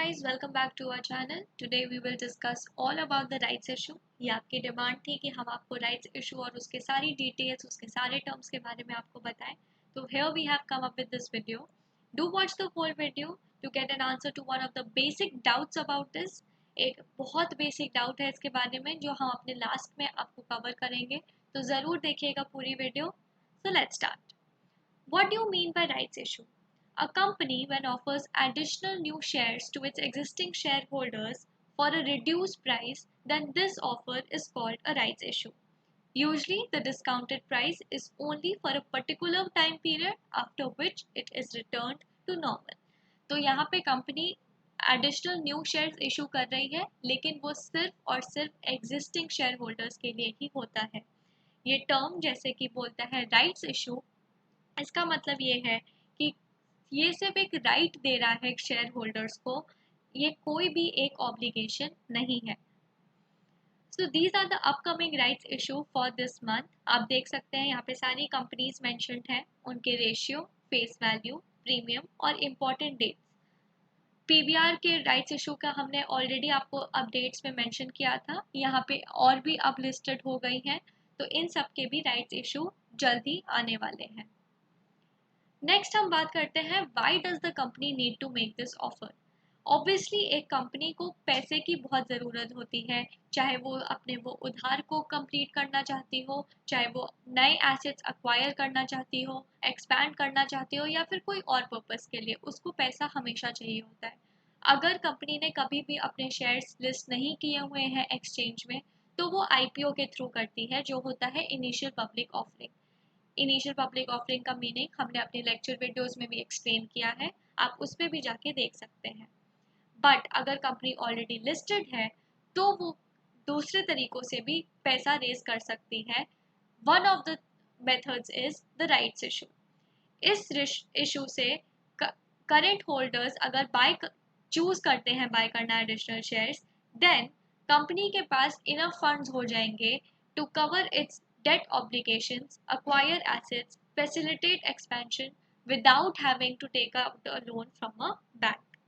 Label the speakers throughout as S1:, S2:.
S1: guys, welcome back to our channel. Today we will discuss all about the rights issue. ये आपकी demand थी कि हम आपको राइट्स इशू और उसके सारी डिटेल्स, उसके सारे टर्म्स के बारे में आपको बताएं. तो here we have come up with this video. Do watch the whole video to get an answer to one of the basic doubts about this. एक बहुत बेसिक डाउट है इसके बारे में जो हम अपने लास्ट में आपको कवर करेंगे. तो ज़रूर देखिएगा पूरी video. So let's start. What do you mean by rights issue? A company, when offers additional new shares to its existing shareholders for a reduced price, then this offer is called a rights issue. Usually, the discounted price is only for a particular time period, after which it is returned to normal. तो यहाँ पे company additional new shares issue कर रही है, लेकिन वो सिर्फ और सिर्फ एग्जिस्टिंग शेयर होल्डर्स के लिए ही होता है. ये टर्म जैसे कि बोलता है राइट्स इशू, इसका मतलब ये है कि ये सिर्फ एक राइट दे रहा है शेयर होल्डर्स को, ये कोई भी एक ऑब्लिगेशन नहीं है. So these are the upcoming rights issue for this month. आप देख सकते हैं यहाँ पे सारी कंपनीज मेंशन्ड हैं, उनके रेशियो, फेस वैल्यू, प्रीमियम और इम्पोर्टेंट डेट्स. पीबीआर के राइट्स इशू का हमने ऑलरेडी आपको अपडेट्स में मेंशन किया था, यहाँ पे और भी अब लिस्टेड हो गई हैं. तो इन सब के भी राइट्स इशू जल्दी आने वाले हैं. नेक्स्ट हम बात करते हैं why does the company need to make this offer. Obviously एक कंपनी को पैसे की बहुत ज़रूरत होती है, चाहे वो अपने वो उधार को कंप्लीट करना चाहती हो, चाहे वो नए एसेट्स अक्वायर करना चाहती हो, एक्सपैंड करना चाहती हो, या फिर कोई और पर्पस के लिए उसको पैसा हमेशा चाहिए होता है. अगर कंपनी ने कभी भी अपने शेयर्स लिस्ट नहीं किए हुए हैं एक्सचेंज में, तो वो आईपीओ के थ्रू करती है, जो होता है initial public offering. Initial public offering का मीनिंग हमने अपने लेक्चर वीडियोस में भी एक्सप्लेन किया है, आप उस पर भी जाके देख सकते हैं. बट अगर कंपनी ऑलरेडी लिस्टेड है तो वो दूसरे तरीकों से भी पैसा रेज कर सकती है. One of the methods is the rights issue. इस इशू से करेंट होल्डर्स अगर बाय चूज करते हैं बाय करना एडिशनल शेयर्स, देन कंपनी के पास इनफ फंड्स हो जाएंगे to cover its debt obligations, acquire assets, facilitate expansion without having to take out a loan from a bank.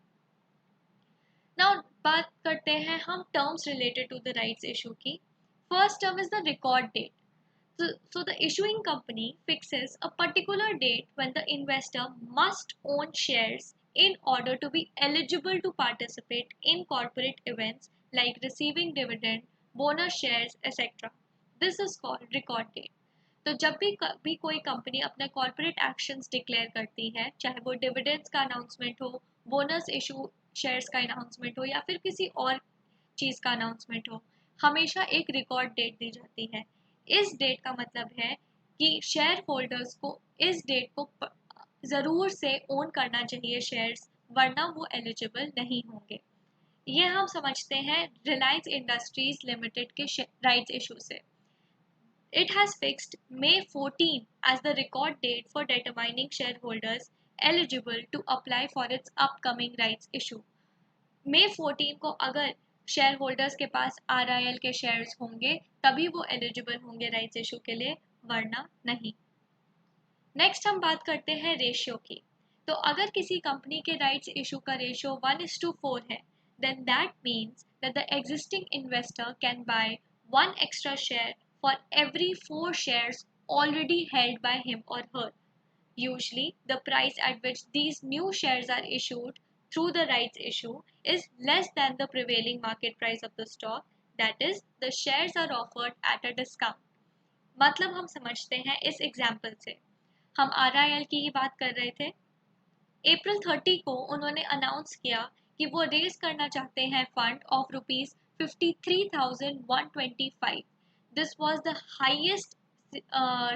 S1: Now बात करते हैं हम terms related to the rights issue की. First term is the record date. So the issuing company fixes a particular date when the investor must own shares in order to be eligible to participate in corporate events like receiving dividend, bonus shares, etc. This is called record date. तो जब भी कोई company अपने corporate actions declare करती है, चाहे वो dividends का अनाउंसमेंट हो, बोनस इशू शेयर्स का अनाउंसमेंट हो, या फिर किसी और चीज़ का अनाउंसमेंट हो, हमेशा एक रिकॉर्ड डेट दी जाती है. इस डेट का मतलब है कि शेयर होल्डर्स को इस डेट को ज़रूर से ओन करना चाहिए शेयर्स, वरना वो एलिजिबल नहीं होंगे. ये हम समझते हैं रिलायंस इंडस्ट्रीज लिमिटेड के राइट्स इशू से. It has fixed May 14 as the record date for determining shareholders eligible to apply for its upcoming rights issue. May 14 को अगर शेयर होल्डर्स के पास RIL के शेयर्स होंगे तभी वो एलिजिबल होंगे राइट्स इशू के लिए, वरना नहीं. नेक्स्ट हम बात करते हैं रेशियो की. तो अगर किसी कंपनी के राइट्स इशू का रेशियो 1:4 है, then that means that the existing investor can buy one extra share for every 4 shares already held by him or her. Usually, the price at which these new shares are issued through the rights issue is less than the prevailing market price of the stock. That is, the shares are offered at a discount. मतलब हम समझते हैं इस example से. हम RIL की ही बात कर रहे थे. अप्रैल 30 को उन्होंने अनाउंस किया कि वो रेज करना चाहते हैं fund of ₹53,125. This was the highest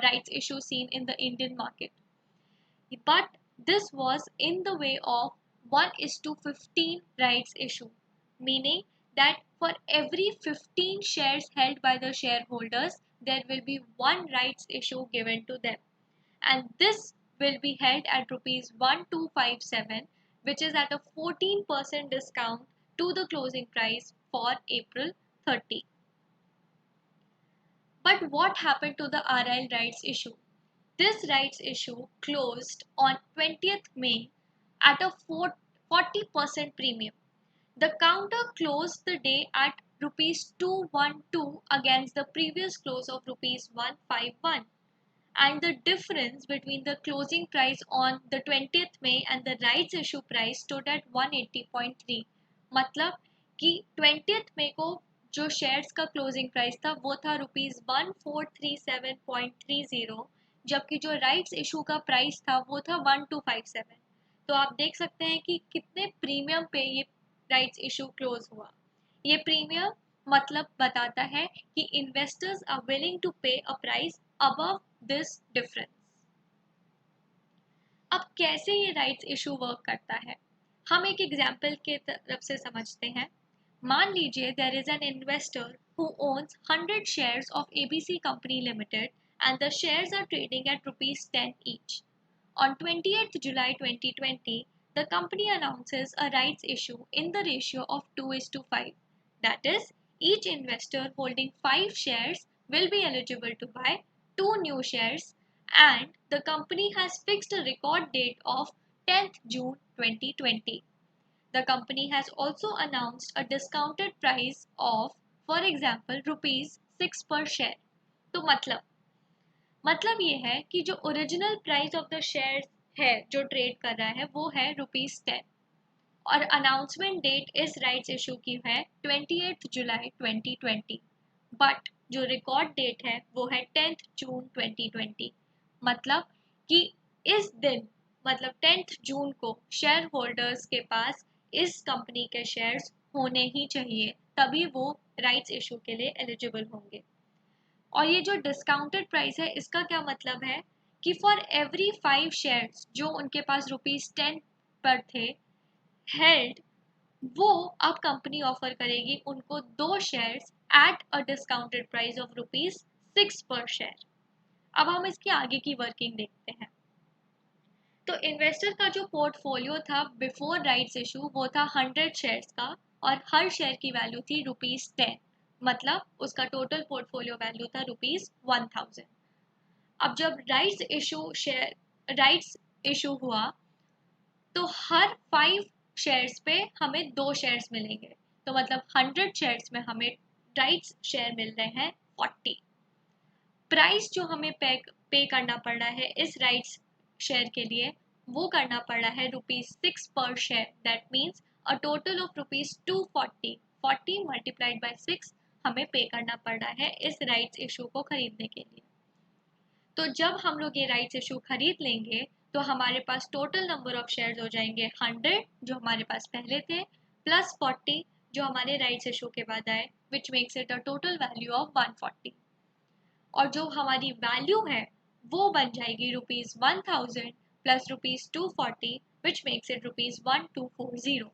S1: rights issue seen in the Indian market. But this was in the way of 1:15 rights issue, meaning that for every 15 shares held by the shareholders, there will be one rights issue given to them. And this will be held at ₹1257, which is at a 14% discount to the closing price for April 30. But what happened to the RIL rights issue? This rights issue closed on 20th May at a 40% premium. The counter closed the day at rupees 212 against the previous close of rupees 151, and the difference between the closing price on the 20th May and the rights issue price stood at 180.3. मतलब कि 20th May को जो shares का closing price था वो था rupees 1437.30, जबकि जो राइट्स इशू का प्राइस था वो था 1257। तो आप देख सकते हैं कि कितने प्रीमियम पे ये राइट्स इशू क्लोज हुआ। ये प्रीमियम मतलब बताता है कि इन्वेस्टर्स आर विलिंग टू पे a price above this difference. अब कैसे ये राइट्स इशू वर्क करता है, हम एक एग्जाम्पल के तरफ से समझते हैं। मान लीजिए there is an investor who owns 100 shares of ABC company limited and the shares are trading at rupees 10 each. On 28th July 2020, the company announces a rights issue in the ratio of 2:5. That is, each investor holding 5 shares will be eligible to buy 2 new shares, and the company has fixed a record date of 10th June 2020. The company has also announced a discounted price of, for example, rupees 6 per share. तो मतलब ये है कि जो original price of the share है जो trade कर रहा है वो है रुपीज 10, और अनाउंसमेंट डेट इस राइट्स इशू की है 28 जुलाई 2020, बट जो रिकॉर्ड डेट है वो है 10th जून 2020। मतलब कि इस दिन, मतलब 10th जून को शेयर होल्डर्स के पास इस कंपनी के शेयर्स होने ही चाहिए, तभी वो राइट्स इशू के लिए एलिजिबल होंगे। और ये जो डिस्काउंटेड प्राइस है इसका क्या मतलब है कि फॉर एवरी 5 शेयर्स जो उनके पास रुपीज 10 पर थे हेल्ड, वो अब कंपनी ऑफर करेगी उनको 2 shares at a discounted price of rupees 6 पर शेयर। अब हम इसकी आगे की वर्किंग देखते हैं। तो इन्वेस्टर का जो पोर्टफोलियो था बिफोर राइट्स इशू वो था 100 शेयर्स का, और हर शेयर की वैल्यू थी रुपीज 10, मतलब उसका टोटल पोर्टफोलियो वैल्यू था रुपीज 1000। अब जब राइट्स इशू हुआ तो हर 5 शेयर्स पे हमें 2 शेयर्स मिलेंगे, तो मतलब 100 शेयर्स में हमें राइट्स शेयर मिल रहे हैं 40। प्राइस जो हमें पे करना पड़ रहा है इस राइट्स शेयर के लिए वो करना पड़ रहा है रुपीज 6 पर share. That means a total of rupees 240, 40 multiplied by 6 हमें पे करना पड़ रहा है इस राइट्स इशू को खरीदने के लिए। तो जब हम लोग ये राइट्स इशू खरीद लेंगे तो हमारे पास टोटल नंबर ऑफ शेयर्स हो जाएंगे 100 जो हमारे पास पहले थे, प्लस 40 जो हमारे राइट्स इशू के बाद आए, which makes it a total value of 140। और जो हमारी वैल्यू है वो बन जाएगी rupees 1000 plus rupees 240, which makes it rupees 1240।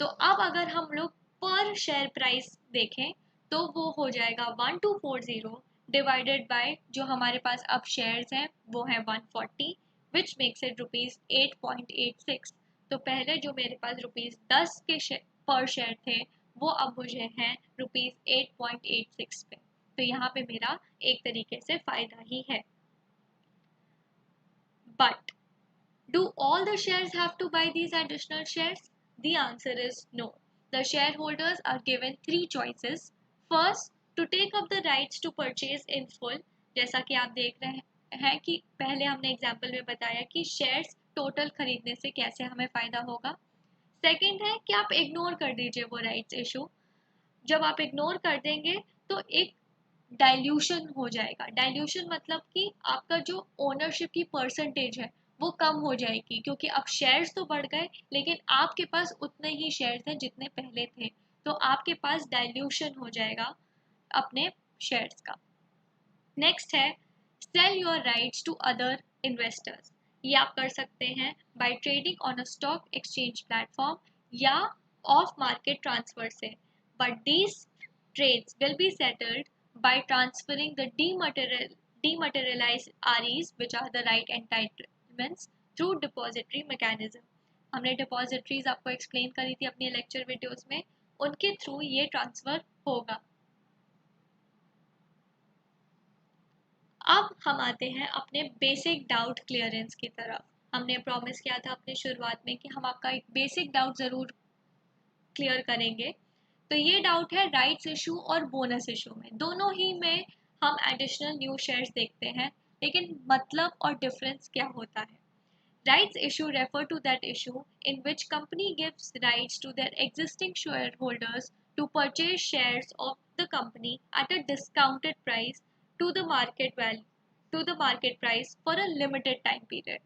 S1: तो अब अगर हम लोग पर शेयर प्राइस देखें तो वो हो जाएगा 1240 डिवाइडेड बाय जो हमारे पास अब शेयर्स हैं वो है 140, विच मेक्स इट रुपीज 8.86। तो पहले जो मेरे पास रुपीज 10 के पर शेयर थे वो अब मुझे हैं रुपीज 8.86 पे। तो यहाँ पे मेरा एक तरीके से फायदा ही है। But do all the shares have to buy these additional shares? The answer is no. The shareholders are given 3 choices. First, to take up the rights to purchase in full, जैसा कि आप देख रहे हैं कि पहले हमने एग्जाम्पल में बताया कि शेयर्स टोटल खरीदने से कैसे हमें फायदा होगा। सेकंड है कि आप इग्नोर कर दीजिए वो राइट्स इशू। जब आप इग्नोर कर देंगे तो एक डाइल्यूशन हो जाएगा। डाइल्यूशन मतलब कि आपका जो ओनरशिप की परसेंटेज है वो कम हो जाएगी, क्योंकि अब शेयर्स तो बढ़ गए लेकिन आपके पास उतने ही शेयर्स हैं जितने पहले थे, तो आपके पास डाइल्यूशन हो जाएगा अपने शेयर्स का। नेक्स्ट है sell your rights to other investors. ये आप कर सकते हैं by trading on a stock exchange platform या ऑफ मार्केट ट्रांसफर से, but these trades will be settled by transferring the dematerialized REs, which are the right entitlements, through depository mechanism. हमने depositories आपको explain करी थी अपनी lecture videos में, उनके through ये ट्रांसफर होगा। अब हम आते हैं अपने बेसिक डाउट क्लियरेंस की तरफ। हमने प्रॉमिस किया था अपने शुरुआत में कि हम आपका एक बेसिक डाउट ज़रूर क्लियर करेंगे। तो ये डाउट है राइट्स इशू और बोनस इशू में, दोनों ही में हम एडिशनल न्यू शेयर्स देखते हैं, लेकिन मतलब और डिफरेंस क्या होता है। Rights issue refer to that issue in which company gives rights to their existing shareholders to purchase shares of the company at a discounted price to the market value to the market price for a limited time period.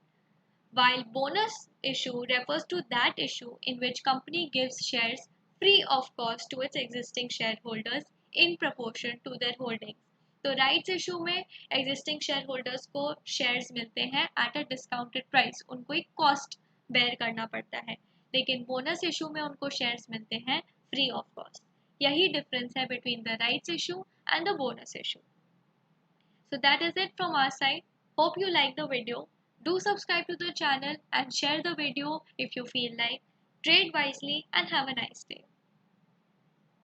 S1: While bonus issue refers to that issue in which company gives shares free of cost to its existing shareholders in proportion to their holdings. तो rights issue में existing share holders को shares मिलते हैं at a discounted price, उनको एक cost bear करना पड़ता है, लेकिन बोनस इशू में उनको शेयर्स मिलते हैं फ्री ऑफ कॉस्ट। यही डिफरेंस है between the rights issue and the bonus issue. So that is it from our side. Hope you like the video. Do subscribe to the channel and share the video if you feel like. Trade wisely and have a nice day.